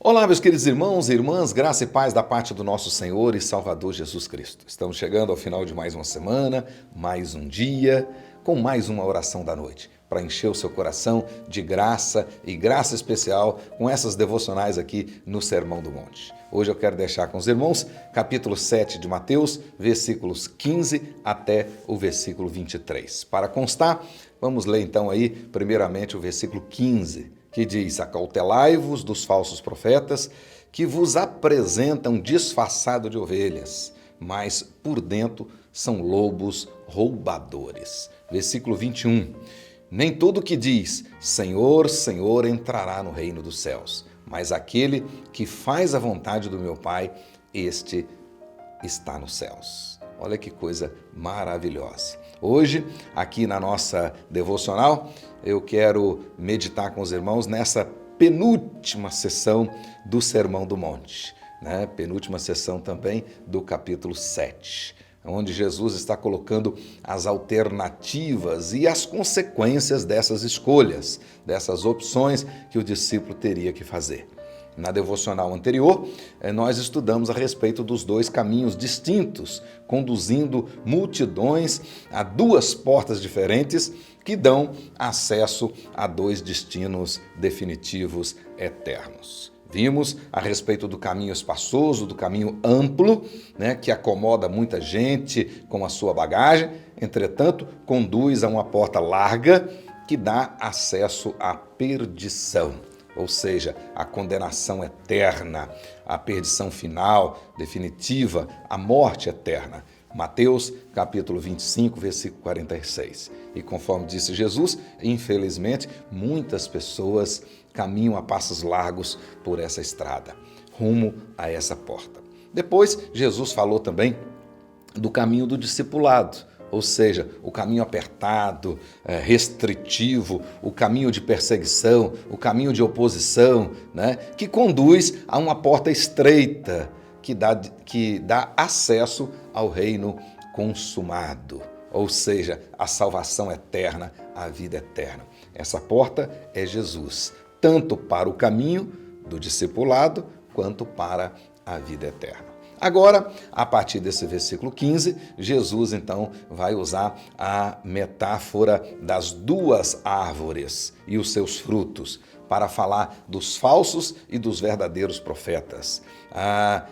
Olá, meus queridos irmãos e irmãs, graça e paz da parte do nosso Senhor e Salvador Jesus Cristo. Estamos chegando ao final de mais uma semana, mais um dia, com mais uma oração da noite, para encher o seu coração de graça e graça especial com essas devocionais aqui no Sermão do Monte. Hoje eu quero deixar com os irmãos capítulo 7 de Mateus, versículos 15 até o versículo 23. Para constar, vamos ler então aí, primeiramente, o versículo 15, que diz: acautelai-vos dos falsos profetas, que vos apresentam disfarçado de ovelhas, mas por dentro são lobos roubadores. Versículo 21. Nem todo que diz, Senhor, Senhor, entrará no reino dos céus, mas aquele que faz a vontade do meu Pai, este está nos céus. Olha que coisa maravilhosa. Hoje, aqui na nossa devocional, eu quero meditar com os irmãos nessa penúltima sessão do Sermão do Monte, né? Penúltima sessão também do capítulo 7, onde Jesus está colocando as alternativas e as consequências dessas escolhas, dessas opções que o discípulo teria que fazer. Na devocional anterior, nós estudamos a respeito dos dois caminhos distintos, conduzindo multidões a duas portas diferentes que dão acesso a dois destinos definitivos eternos. Vimos a respeito do caminho espaçoso, do caminho amplo, né, que acomoda muita gente com a sua bagagem, entretanto, conduz a uma porta larga que dá acesso à perdição. Ou seja, a condenação eterna, a perdição final, definitiva, a morte eterna. Mateus, capítulo 25, versículo 46. E conforme disse Jesus, infelizmente, muitas pessoas caminham a passos largos por essa estrada, rumo a essa porta. Depois, Jesus falou também do caminho do discipulado, ou seja, o caminho apertado, restritivo, o caminho de perseguição, o caminho de oposição, né, que conduz a uma porta estreita que dá acesso ao reino consumado, ou seja, a salvação eterna, a vida eterna. Essa porta é Jesus, tanto para o caminho do discipulado quanto para a vida eterna. Agora, a partir desse versículo 15, Jesus então vai usar a metáfora das duas árvores e os seus frutos para falar dos falsos e dos verdadeiros profetas.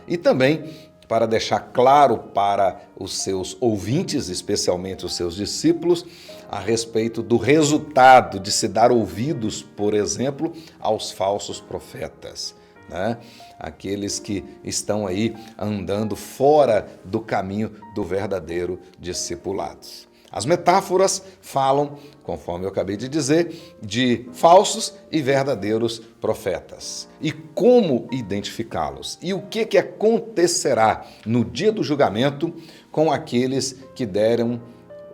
E também para deixar claro para os seus ouvintes, especialmente os seus discípulos, a respeito do resultado de se dar ouvidos, por exemplo, aos falsos profetas, né? Aqueles que estão aí andando fora do caminho do verdadeiro discipulado. As metáforas falam, conforme eu acabei de dizer, de falsos e verdadeiros profetas. E como identificá-los? E o que acontecerá no dia do julgamento com aqueles que deram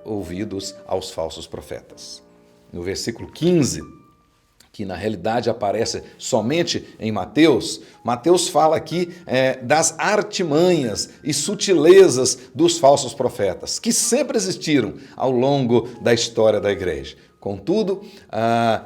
ouvidos aos falsos profetas? No versículo 15, que na realidade aparece somente em Mateus, Mateus fala aqui das artimanhas e sutilezas dos falsos profetas, que sempre existiram ao longo da história da igreja. Contudo,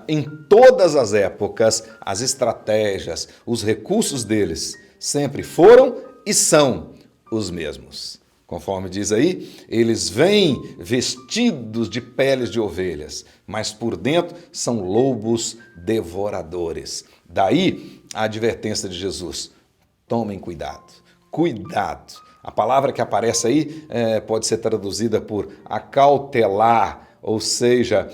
em todas as épocas, as estratégias, os recursos deles sempre foram e são os mesmos. Conforme diz aí, eles vêm vestidos de peles de ovelhas, mas por dentro são lobos devoradores. Daí a advertência de Jesus: tomem cuidado, cuidado. A palavra que aparece aí pode ser traduzida por acautelar, ou seja,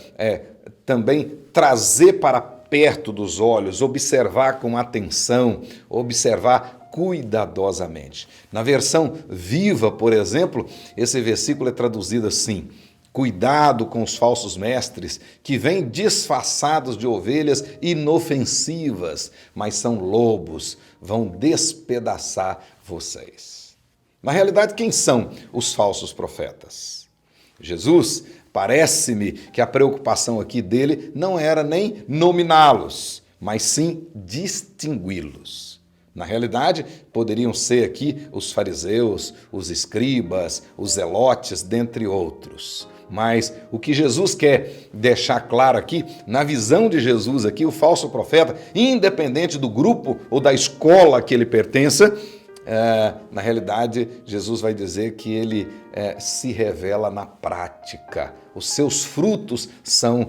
também trazer para perto dos olhos, observar com atenção, observar cuidadosamente. Na versão viva, por exemplo, esse versículo é traduzido assim: cuidado com os falsos mestres, que vêm disfarçados de ovelhas inofensivas, mas são lobos, vão despedaçar vocês. Na realidade, quem são os falsos profetas? Jesus, parece-me que a preocupação aqui dele não era nem nominá-los, mas sim distingui-los. Na realidade, poderiam ser aqui os fariseus, os escribas, os zelotes, dentre outros. Mas o que Jesus quer deixar claro aqui, na visão de Jesus aqui, o falso profeta, independente do grupo ou da escola que ele pertença, na realidade, Jesus vai dizer que ele se revela na prática. Os seus frutos são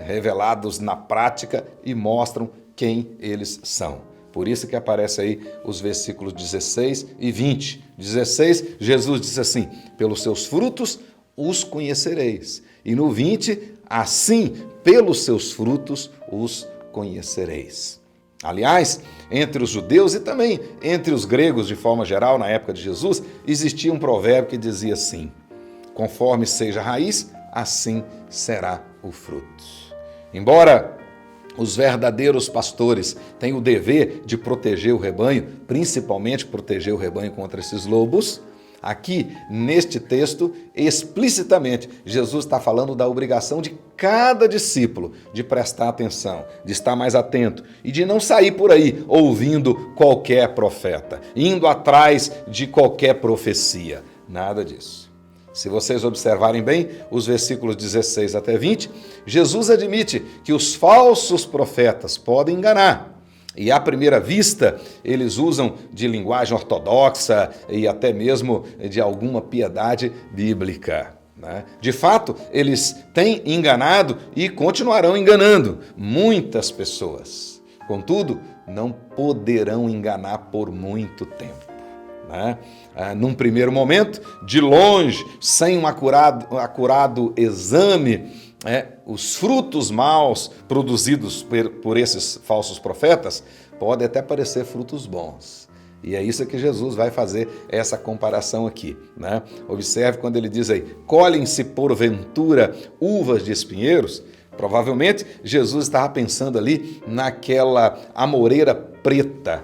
revelados na prática e mostram quem eles são. Por isso que aparece aí os versículos 16 e 20. 16, Jesus diz assim: pelos seus frutos os conhecereis. E no 20, assim, pelos seus frutos os conhecereis. Aliás, entre os judeus e também entre os gregos, de forma geral, na época de Jesus, existia um provérbio que dizia assim: conforme seja a raiz, assim será o fruto. Embora os verdadeiros pastores tenham o dever de proteger o rebanho, principalmente proteger o rebanho contra esses lobos, aqui, neste texto, explicitamente, Jesus está falando da obrigação de cada discípulo de prestar atenção, de estar mais atento e de não sair por aí ouvindo qualquer profeta, indo atrás de qualquer profecia. Nada disso. Se vocês observarem bem os versículos 16 até 20, Jesus admite que os falsos profetas podem enganar. E à primeira vista, eles usam de linguagem ortodoxa e até mesmo de alguma piedade bíblica. De fato, eles têm enganado e continuarão enganando muitas pessoas. Contudo, não poderão enganar por muito tempo. Num primeiro momento, de longe, sem um acurado exame, os frutos maus produzidos por esses falsos profetas podem até parecer frutos bons. E é isso que Jesus vai fazer essa comparação aqui. Observe quando ele diz aí: colhem-se porventura uvas de espinheiros. Provavelmente Jesus estava pensando ali naquela amoreira preta,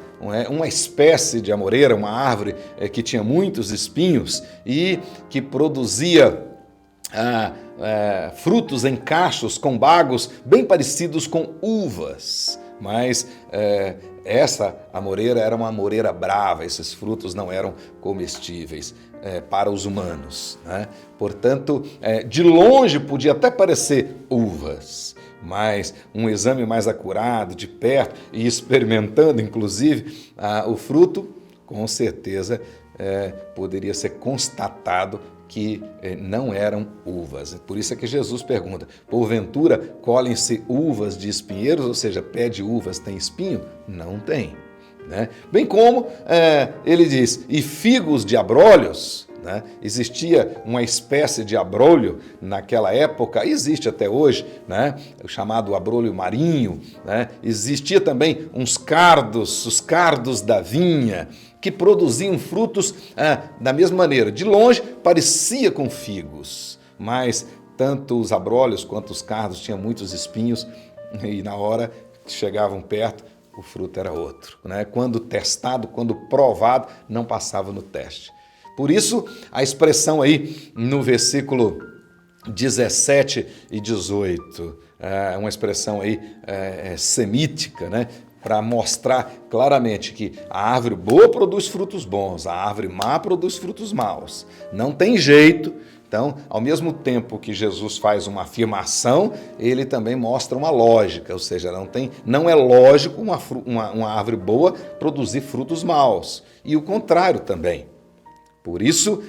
uma espécie de amoreira, uma árvore que tinha muitos espinhos e que produzia frutos em cachos com bagos bem parecidos com uvas. Mas essa amoreira era uma amoreira brava, esses frutos não eram comestíveis para os humanos. Portanto, de longe podia até parecer uvas, mas um exame mais acurado, de perto, e experimentando inclusive o fruto, com certeza poderia ser constatado que não eram uvas. Por isso é que Jesus pergunta: porventura colhem-se uvas de espinheiros? Ou seja, pé de uvas tem espinho? Não tem. Bem como ele diz: e figos de abrolhos? Existia uma espécie de abrolho naquela época, existe até hoje, o chamado abrolho marinho. Existia também os cardos da vinha, que produziam frutos da mesma maneira. De longe parecia com figos, mas tanto os abrolhos quanto os cardos tinham muitos espinhos e na hora que chegavam perto, o fruto era outro. Quando testado, quando provado, não passava no teste. Por isso, a expressão aí no versículo 17 e 18, uma expressão aí semítica, para mostrar claramente que a árvore boa produz frutos bons, a árvore má produz frutos maus. Não tem jeito. Então, ao mesmo tempo que Jesus faz uma afirmação, ele também mostra uma lógica, ou seja, não é lógico uma árvore boa produzir frutos maus, e o contrário também. Por isso,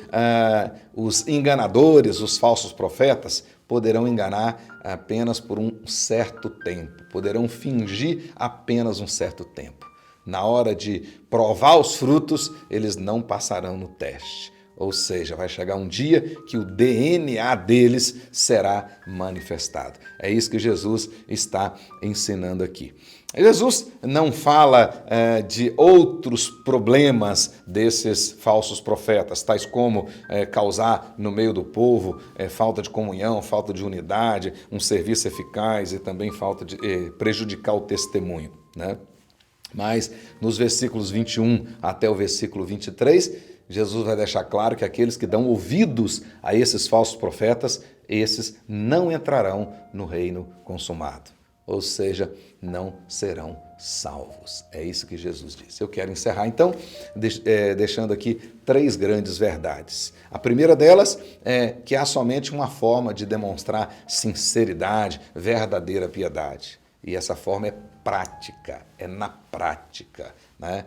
os enganadores, os falsos profetas, poderão enganar apenas por um certo tempo, poderão fingir apenas um certo tempo. Na hora de provar os frutos, eles não passarão no teste. Ou seja, vai chegar um dia que o DNA deles será manifestado. É isso que Jesus está ensinando aqui. Jesus não fala de outros problemas desses falsos profetas, tais como causar no meio do povo falta de comunhão, falta de unidade, um serviço eficaz e também falta de prejudicar o testemunho. Mas nos versículos 21 até o versículo 23, Jesus vai deixar claro que aqueles que dão ouvidos a esses falsos profetas, esses não entrarão no reino consumado. Ou seja, não serão salvos. É isso que Jesus disse. Eu quero encerrar, então, deixando aqui 3 grandes verdades. A primeira delas é que há somente uma forma de demonstrar sinceridade, verdadeira piedade. E essa forma é prática, é na prática, né?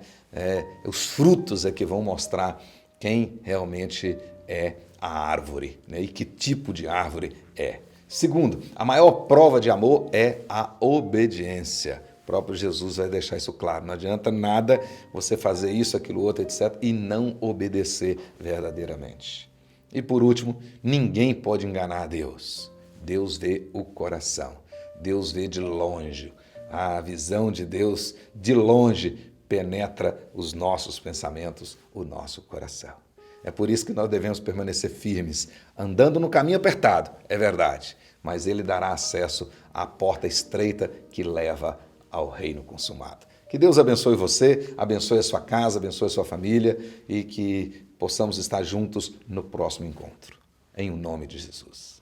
Os frutos é que vão mostrar quem realmente é a árvore, né? E que tipo de árvore é. Segundo, a maior prova de amor é a obediência. O próprio Jesus vai deixar isso claro. Não adianta nada você fazer isso, aquilo, outro, etc. e não obedecer verdadeiramente. E por último, ninguém pode enganar a Deus. Deus vê o coração. Deus vê de longe. A visão de Deus de longe penetra os nossos pensamentos, o nosso coração. É por isso que nós devemos permanecer firmes, andando no caminho apertado, é verdade, mas Ele dará acesso à porta estreita que leva ao reino consumado. Que Deus abençoe você, abençoe a sua casa, abençoe a sua família e que possamos estar juntos no próximo encontro. Em o nome de Jesus.